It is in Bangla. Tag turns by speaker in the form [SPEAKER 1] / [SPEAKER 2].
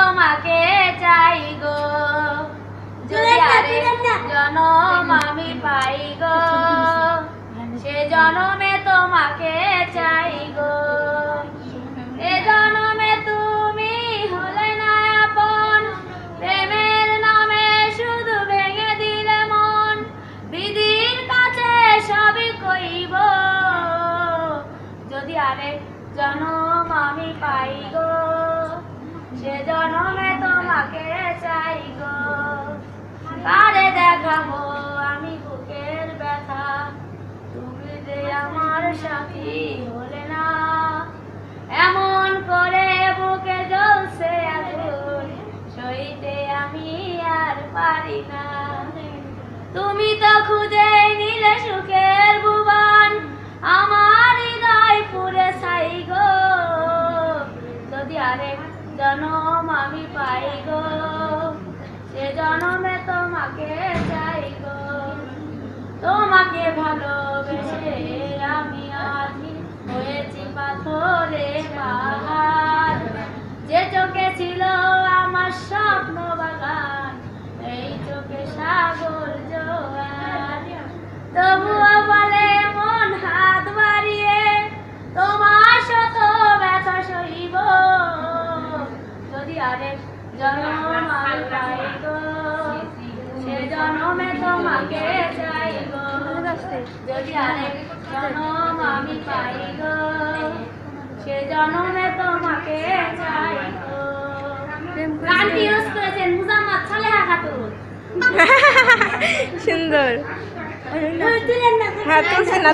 [SPEAKER 1] তোমাকে চাই গো, যদি আরেক জনম আমি পাই গো, সে জনমে তোমাকে চাই গো। এ জনমে তুমি হলে না আপন, প্রেমের নামে শুধু ভেঙে দিলে মন। বিধির কাছে সবই কইব, যদি আরেক জনম আমি পাই গো, সে জনমে তোমাকে চাই গো। কারে দেখাবো আমি বুকের ব্যথা, তুমি যে আমার সাথী হলে না। এমন করে বুকে জ্বলছে আগুন, সইতে আমি আর পারি না। তুমি তো খুঁজে নিলে সুখের ভুবন, আমার হৃদয় পুরে ছাই গো, যদি আরেক জনম আমি পাই গো, সে জনমে তোমাকে চাই গো। তোমাকে ভালোবেসে আমি আজ হয়েছি পাথরে পাহাড়, যে চোখে ছিল আমার স্বপ্ন বাগান, এই চোখে সাগর জোয়ার। তবুও বলে মন হাত বাড়িয়ে, তোমার শত ব্যথা সইব, যদি আরেক জনম আমি পাই গো, সে জনমে তোমাকে চাই গো, যদি আরেক জনম আমি পাই গো, সে জনমে তোমাকে চাই গো। গানটি ইউজ করেছেন মুজাম্মাদ সালেহা খাতুন।
[SPEAKER 2] সুন্দর। হ্যাঁ, তুলছে না।